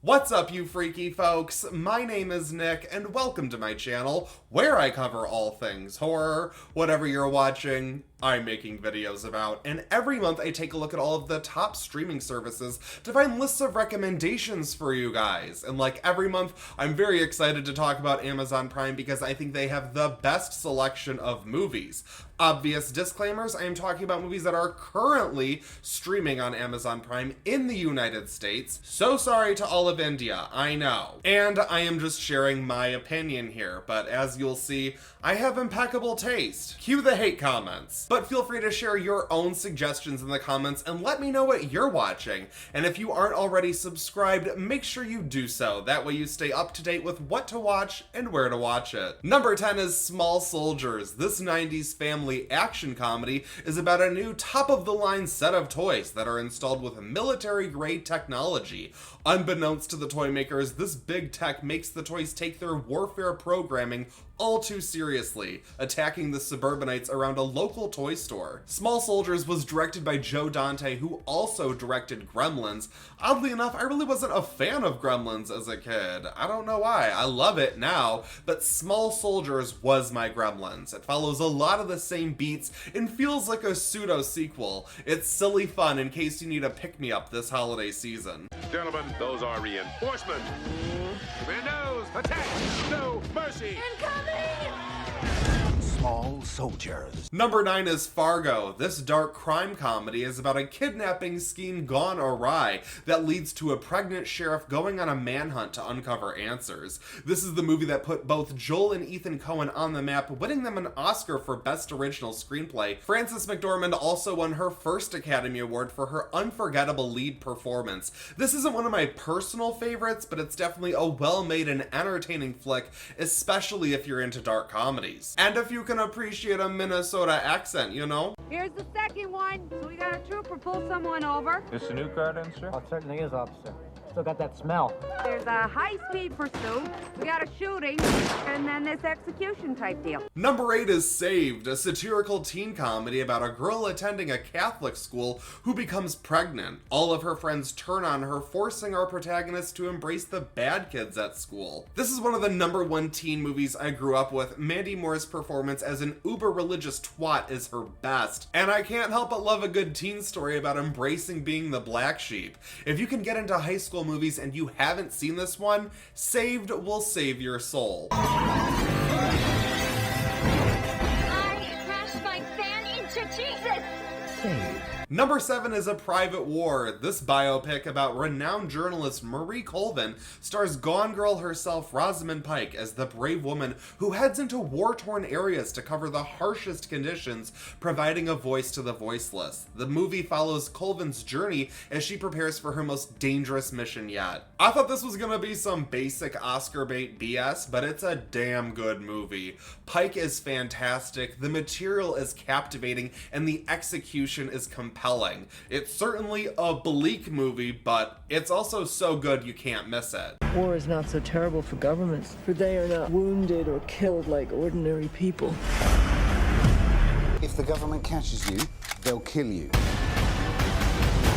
What's up, you freaky folks? My name is Nick, and welcome to my channel, where I cover all things horror. Whatever you're watching, I'm making videos about, and every month I take a look at all of the top streaming services to find lists of recommendations for you guys. And like every month, I'm very excited to talk about Amazon Prime because I think they have the best selection of movies. Obvious disclaimers, I am talking about movies that are currently streaming on Amazon Prime in the United States. So sorry to all of India, I know. And I am just sharing my opinion here, but as you'll see, I have impeccable taste. Cue the hate comments. But feel free to share your own suggestions in the comments and let me know what you're watching. And if you aren't already subscribed, make sure you do so. That way you stay up to date with what to watch and where to watch it. Number 10 is Small Soldiers. This 90s family action comedy is about a new top-of-the-line set of toys that are installed with military-grade technology. Unbeknownst to the toy makers, this big tech makes the toys take their warfare programming all too seriously, attacking the suburbanites around a local toy store. Small Soldiers was directed by Joe Dante, who also directed Gremlins. Oddly enough, I really wasn't a fan of Gremlins as a kid. I don't know why. I love it now, but Small Soldiers was my Gremlins. It follows a lot of the same beats and feels like a pseudo-sequel. It's silly fun in case you need a pick-me-up this holiday season. Gentlemen, those are reinforcements. Commandos, attack! No mercy! Incoming! Small Soldiers. Number 9 is Fargo. This dark crime comedy is about a kidnapping scheme gone awry that leads to a pregnant sheriff going on a manhunt to uncover answers. This is the movie that put both Joel and Ethan Coen on the map, winning them an Oscar for Best Original Screenplay. Frances McDormand also won her first Academy Award for her unforgettable lead performance. This isn't one of my personal favorites, but it's definitely a well-made and entertaining flick, especially if you're into dark comedies. And if you can appreciate a Minnesota accent, you know? Here's the second one. So we got a trooper pull someone over. This a new car then, sir? Oh, it certainly is, officer. Still got that smell. There's a high-speed pursuit. We got a shooting, and then this execution type deal. Number 8 is Saved, a satirical teen comedy about a girl attending a Catholic school who becomes pregnant. All of her friends turn on her, forcing our protagonist to embrace the bad kids at school. This is one of the number 1 teen movies I grew up with. Mandy Moore's performance as an uber-religious twat is her best. And I can't help but love a good teen story about embracing being the black sheep. If you can get into high school movies and you haven't seen this one, Saved will save your soul. I crashed my fan into Jesus! Saved. Number 7 is A Private War. This biopic about renowned journalist Marie Colvin stars Gone Girl herself, Rosamund Pike, as the brave woman who heads into war-torn areas to cover the harshest conditions, providing a voice to the voiceless. The movie follows Colvin's journey as she prepares for her most dangerous mission yet. I thought this was gonna be some basic Oscar bait BS, but it's a damn good movie. Pike is fantastic, the material is captivating, and the execution is compelling. It's certainly a bleak movie, but it's also so good you can't miss it. War is not so terrible for governments, for they are not wounded or killed like ordinary people. If the government catches you, they'll kill you.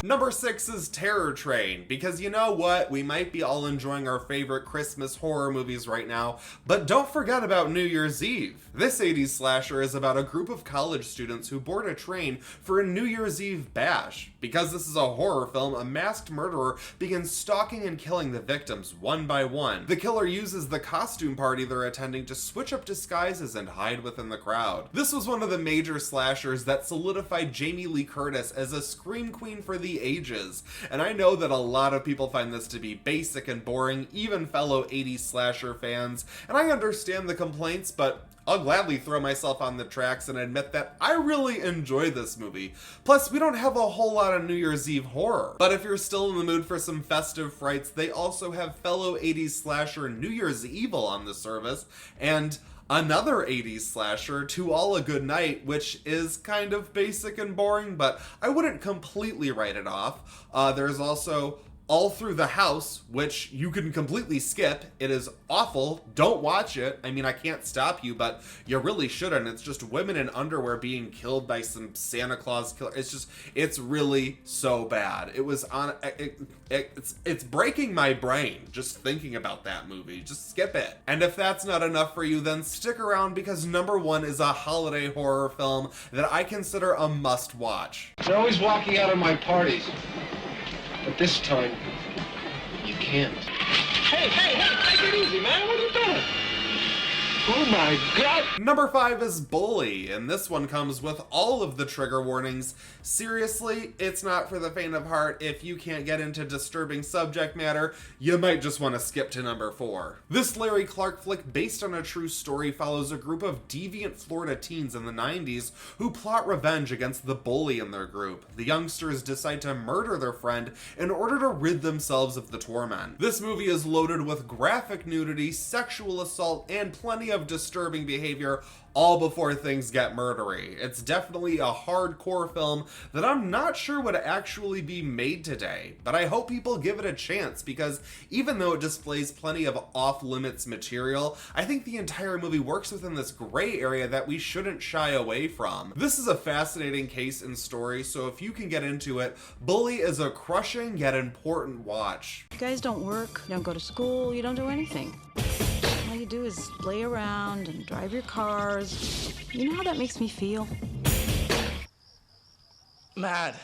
Number 6 is Terror Train, because you know what? We might be all enjoying our favorite Christmas horror movies right now, but don't forget about New Year's Eve. This 80s slasher is about a group of college students who board a train for a New Year's Eve bash. Because this is a horror film, a masked murderer begins stalking and killing the victims one by one. The killer uses the costume party they're attending to switch up disguises and hide within the crowd. This was one of the major slashers that solidified Jamie Lee Curtis as a scream queen for the ages, and I know that a lot of people find this to be basic and boring, even fellow 80s slasher fans, and I understand the complaints, but I'll gladly throw myself on the tracks and admit that I really enjoy this movie. Plus, we don't have a whole lot of New Year's Eve horror. But if you're still in the mood for some festive frights, they also have fellow 80s slasher New Year's Evil on the service, and another 80s slasher, To All a Good Night, which is kind of basic and boring, but I wouldn't completely write it off. There's also All Through the House, which you can completely skip. It is awful. Don't watch it. I mean, I can't stop you, but you really shouldn't. It's just women in underwear being killed by some Santa Claus killer. It's really so bad. It was on, it's breaking my brain just thinking about that movie. Just skip it. And if that's not enough for you, then stick around because number 1 is a holiday horror film that I consider a must watch. You're always walking out of my parties. But this time, you can't. Hey, take it easy, man. What are you doing? Oh my God! Number 5 is Bully, and this one comes with all of the trigger warnings. Seriously, it's not for the faint of heart. If you can't get into disturbing subject matter, you might just want to skip to number 4. This Larry Clark flick, based on a true story, follows a group of deviant Florida teens in the 90s who plot revenge against the bully in their group. The youngsters decide to murder their friend in order to rid themselves of the torment. This movie is loaded with graphic nudity, sexual assault, and plenty of disturbing behavior, all before things get murdery. It's definitely a hardcore film that I'm not sure would actually be made today, but I hope people give it a chance because even though it displays plenty of off-limits material, I think the entire movie works within this gray area that we shouldn't shy away from. This is a fascinating case and story, so if you can get into it, Bully is a crushing yet important watch. You guys don't work, you don't go to school, you don't do anything. All you do is lay around and drive your cars. You know how that makes me feel? Mad.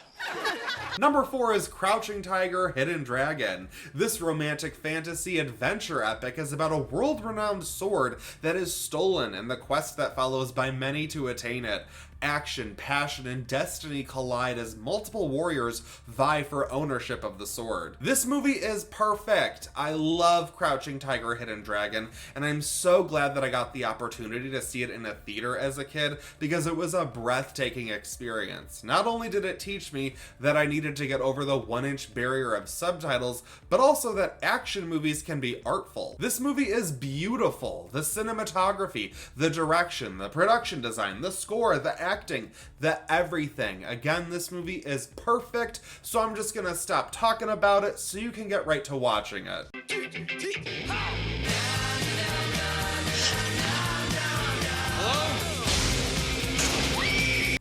Number 4 is Crouching Tiger, Hidden Dragon. This romantic fantasy adventure epic is about a world-renowned sword that is stolen and the quest that follows by many to attain it. Action, passion, and destiny collide as multiple warriors vie for ownership of the sword. This movie is perfect. I love Crouching Tiger, Hidden Dragon, and I'm so glad that I got the opportunity to see it in a theater as a kid because it was a breathtaking experience. Not only did it teach me that I needed to get over the 1-inch barrier of subtitles, but also that action movies can be artful. This movie is beautiful. The cinematography, the direction, the production design, the score, the acting, the everything. Again, this movie is perfect, so I'm just gonna stop talking about it so you can get right to watching it.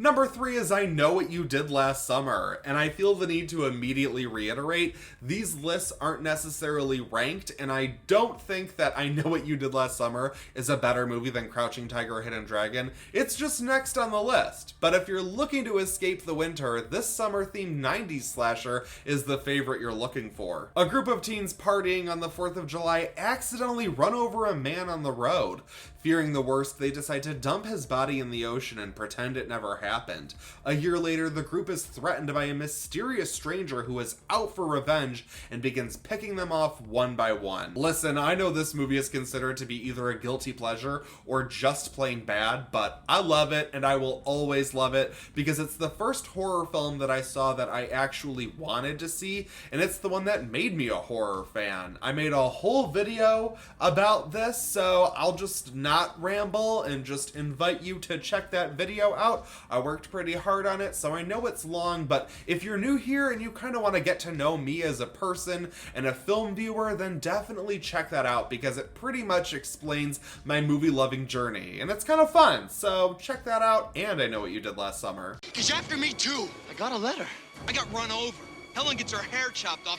Number 3 is I Know What You Did Last Summer, and I feel the need to immediately reiterate, these lists aren't necessarily ranked, and I don't think that I Know What You Did Last Summer is a better movie than Crouching Tiger or Hidden Dragon. It's just next on the list. But if you're looking to escape the winter, this summer-themed 90s slasher is the favorite you're looking for. A group of teens partying on the 4th of July accidentally run over a man on the road. Fearing the worst, they decide to dump his body in the ocean and pretend it never happened. A year later, the group is threatened by a mysterious stranger who is out for revenge and begins picking them off one by one. Listen, I know this movie is considered to be either a guilty pleasure or just plain bad, but I love it and I will always love it because it's the first horror film that I saw that I actually wanted to see, and it's the one that made me a horror fan. I made a whole video about this, so I'll just not ramble and just invite you to check that video out. I worked pretty hard on it, so I know it's long, but if you're new here and you kind of want to get to know me as a person and a film viewer, then definitely check that out because it pretty much explains my movie-loving journey, and it's kind of fun, so check that out. And I Know What You Did Last Summer. He's after me too. I got a letter. I got run over. Helen gets her hair chopped off.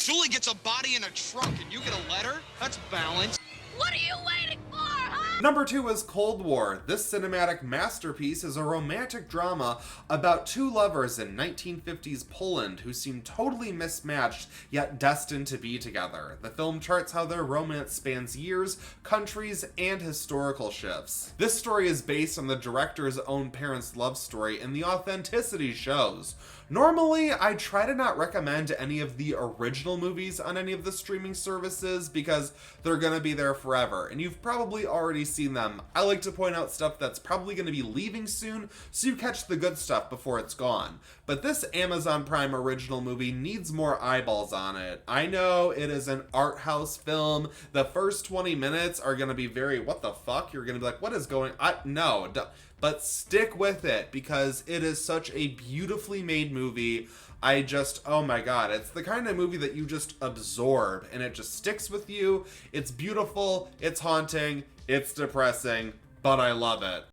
Julie gets a body in a trunk, and you get a letter? That's balance. What are you waiting for, huh? Number 2 is Cold War. This cinematic masterpiece is a romantic drama about two lovers in 1950s Poland who seem totally mismatched yet destined to be together. The film charts how their romance spans years, countries, and historical shifts. This story is based on the director's own parents' love story, and the authenticity shows. Normally, I try to not recommend any of the original movies on any of the streaming services because they're gonna be there forever, and you've probably already seen them. I like to point out stuff that's probably gonna be leaving soon, so you catch the good stuff before it's gone. But this Amazon Prime original movie needs more eyeballs on it. I know it is an art house film. The first 20 minutes are gonna be very, what the fuck? You're gonna be like, what is going on? No. But stick with it because it is such a beautifully made movie. Oh my god, it's the kind of movie that you just absorb and it just sticks with you. It's beautiful, it's haunting, it's depressing, but I love it.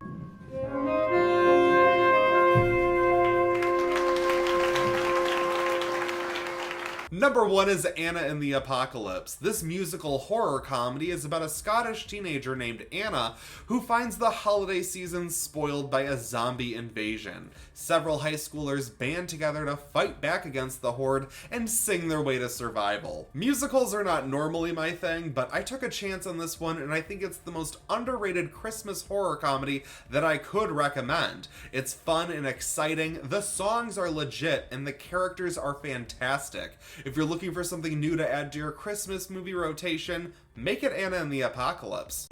Number 1 is Anna and the Apocalypse. This musical horror comedy is about a Scottish teenager named Anna who finds the holiday season spoiled by a zombie invasion. Several high schoolers band together to fight back against the horde and sing their way to survival. Musicals are not normally my thing, but I took a chance on this one and I think it's the most underrated Christmas horror comedy that I could recommend. It's fun and exciting, the songs are legit, and the characters are fantastic. If you're looking for something new to add to your Christmas movie rotation, make it Anna and the Apocalypse.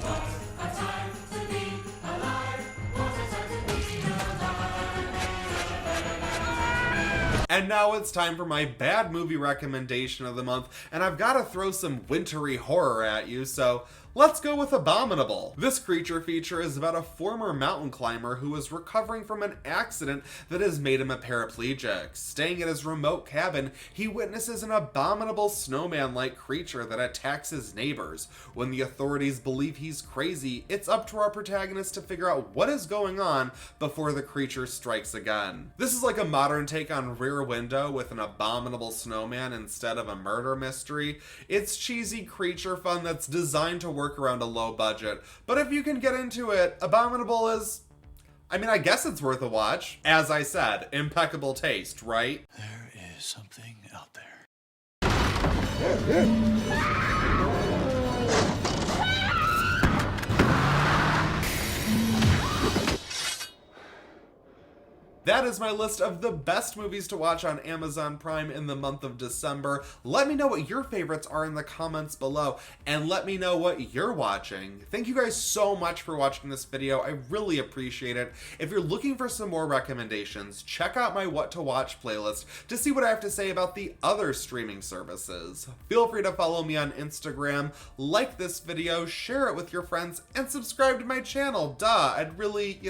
And now it's time for my bad movie recommendation of the month, and I've got to throw some wintry horror at you, so let's go with Abominable. This creature feature is about a former mountain climber who is recovering from an accident that has made him a paraplegic. Staying at his remote cabin, he witnesses an abominable snowman-like creature that attacks his neighbors. When the authorities believe he's crazy, it's up to our protagonist to figure out what is going on before the creature strikes again. This is like a modern take on Rear Window with an abominable snowman instead of a murder mystery. It's cheesy creature fun that's designed to work around a low budget, but if you can get into it, Abominable is, I guess it's worth a watch. As I said, impeccable taste, right? There is something out there. That is my list of the best movies to watch on Amazon Prime in the month of December. Let me know what your favorites are in the comments below, and let me know what you're watching. Thank you guys so much for watching this video. I really appreciate it. If you're looking for some more recommendations, check out my What to Watch playlist to see what I have to say about the other streaming services. Feel free to follow me on Instagram, like this video, share it with your friends, and subscribe to my channel. Duh, I'd really,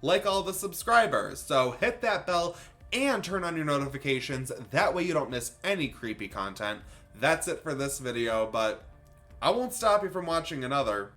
like all the subscribers. So hit that bell and turn on your notifications. That way you don't miss any creepy content. That's it for this video, but I won't stop you from watching another.